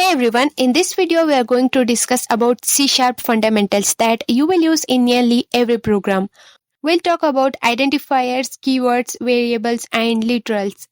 Hey everyone, in this video we are going to discuss about C# fundamentals that you will use in nearly every program. We'll talk about identifiers, keywords, variables and literals.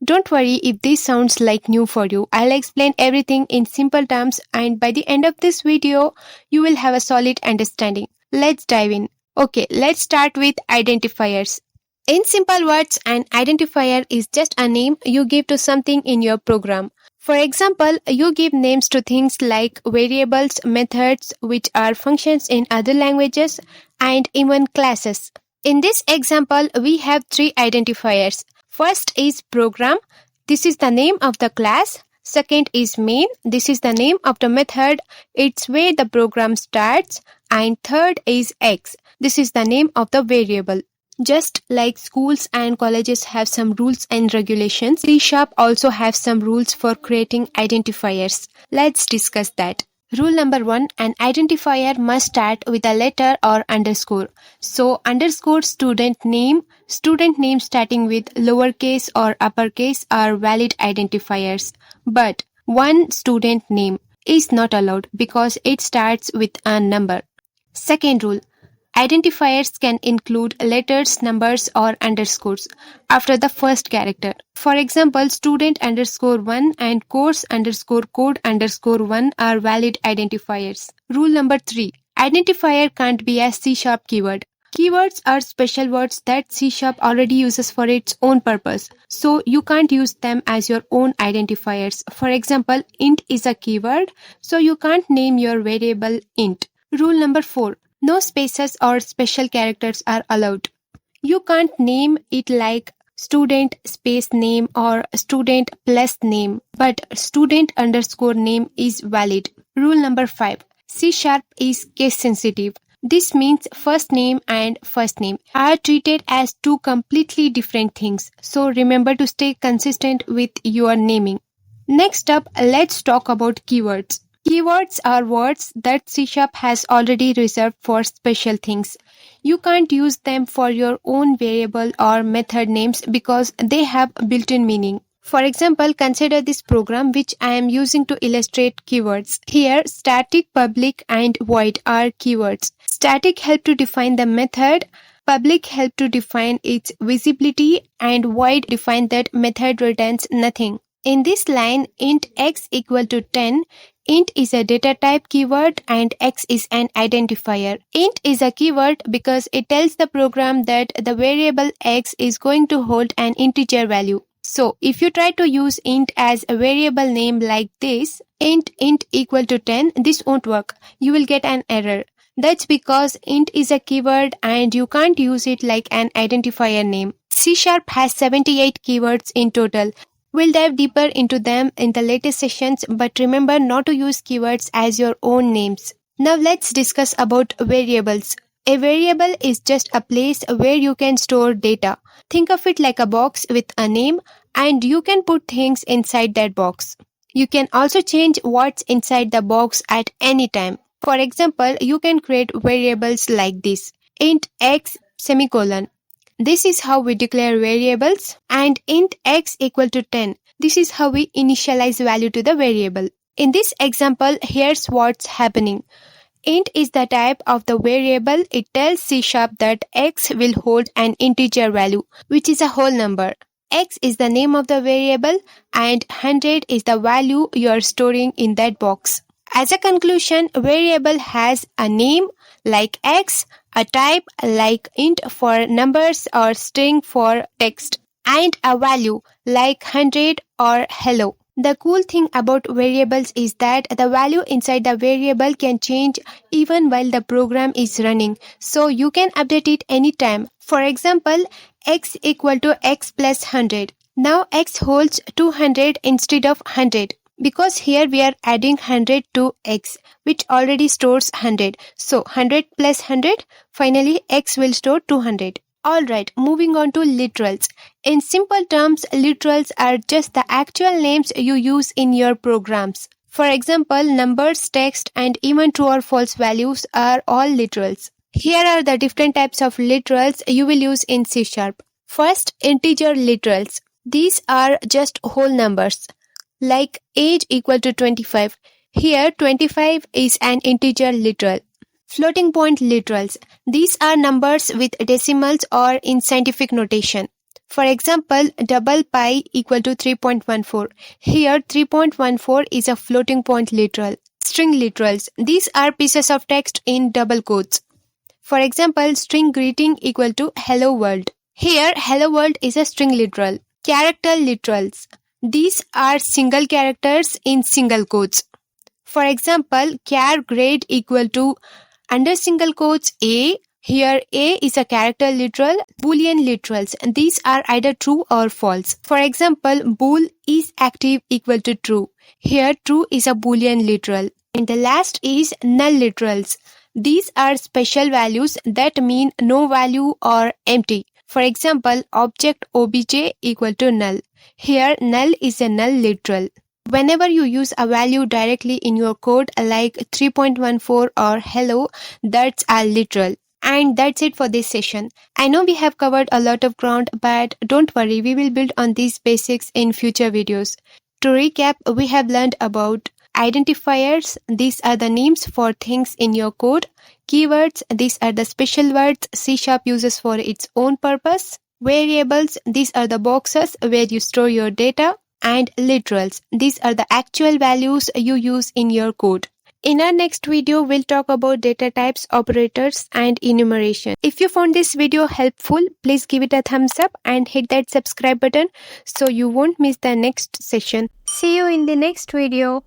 Don't worry if this sounds like new for you. I'll explain everything in simple terms and by the end of this video you will have a solid understanding. Let's dive in. Okay, let's start with identifiers. In simple words, an identifier is just a name you give to something in your program. For example, you give names to things like variables, methods, which are functions in other languages, and even classes. In this example, we have three identifiers. First is program. This is the name of the class. Second is main. This is the name of the method. It's where the program starts. And third is x. This is the name of the variable. Just like schools and colleges have some rules and regulations, C# also has some rules for creating identifiers. Let's discuss that. Rule number 1, an identifier must start with a letter or underscore. So underscore student name starting with lowercase or uppercase are valid identifiers. But one student name is not allowed because it starts with a number. Second rule. Identifiers can include letters, numbers, or underscores after the first character. For example, student_1 and course_code_1 are valid identifiers. Rule number 3. Identifier can't be a C# keyword. Keywords are special words that C# already uses for its own purpose, so you can't use them as your own identifiers. For example, int is a keyword, so you can't name your variable int. Rule number 4. No spaces or special characters are allowed. You can't name it like student space name or student plus name, but student_name is valid. Rule number 5. C# is case sensitive. This means first name and first name are treated as two completely different things. So remember to stay consistent with your naming. Next up, let's talk about keywords. Keywords are words that C# has already reserved for special things. You can't use them for your own variable or method names because they have built-in meaning. For example, consider this program which I am using to illustrate keywords. Here, static, public, and void are keywords. Static help to define the method, public help to define its visibility, and void define that method returns nothing. In this line, int x equal to 10, int is a data type keyword and x is an identifier. Int is a keyword because it tells the program that the variable x is going to hold an integer value. So, if you try to use int as a variable name like this, int equal to 10, this won't work. You will get an error. That's because int is a keyword and you can't use it like an identifier name. C# has 78 keywords in total. We'll dive deeper into them in the later sessions, but remember not to use keywords as your own names. Now let's discuss about variables. A variable is just a place where you can store data. Think of it like a box with a name, and you can put things inside that box. You can also change what's inside the box at any time. For example, you can create variables like this. Int x semicolon. This is how we declare variables, and int x equal to 10. This is how we initialize value to the variable. In this example, here's what's happening. Int is the type of the variable. It tells C# that x will hold an integer value, which is a whole number. X is the name of the variable, and 100 is the value you are storing in that box. As a conclusion, variable has a name like x, a type like int for numbers or string for text, and a value like 100 or hello. The cool thing about variables is that the value inside the variable can change even while the program is running, so you can update it anytime. For example, x equal to x plus 100. Now x holds 200 instead of 100. Because here we are adding 100 to x, which already stores 100. So 100 plus 100, finally x will store 200. Alright, moving on to literals. In simple terms, literals are just the actual names you use in your programs. For example, numbers, text, and even true or false values are all literals. Here are the different types of literals you will use in C#. First, integer literals. These are just whole numbers. like age equal to 25. Here 25 is an integer literal. Floating point literals. These are numbers with decimals or in scientific notation. For example, double pi equal to 3.14. Here 3.14 is a floating point literal. String literals. These are pieces of text in double quotes. For example, string greeting equal to hello world. Here hello world is a string literal. Character literals. These are single characters in single quotes. For example, char grade equal to under single quotes A. Here A is a character literal. Boolean literals. These are either true or false. For example, bool is active equal to true. Here true is a Boolean literal. And the last is null literals. These are special values that mean no value or empty. For example, object obj equal to null. Here null is a null literal. Whenever you use a value directly in your code like 3.14 or hello, that's a literal. And that's it for this session. I know we have covered a lot of ground, but don't worry, we will build on these basics in future videos. To recap, we have learned about identifiers. These are the names for things in your code. Keywords. These are the special words C# uses for its own purpose. Variables. These are the boxes where you store your data. And literals. These are the actual values you use in your code. In our next video, we'll talk about data types, operators, and enumeration. If you found this video helpful, please give it a thumbs up and hit that subscribe button so you won't miss the next session. See you in the next video.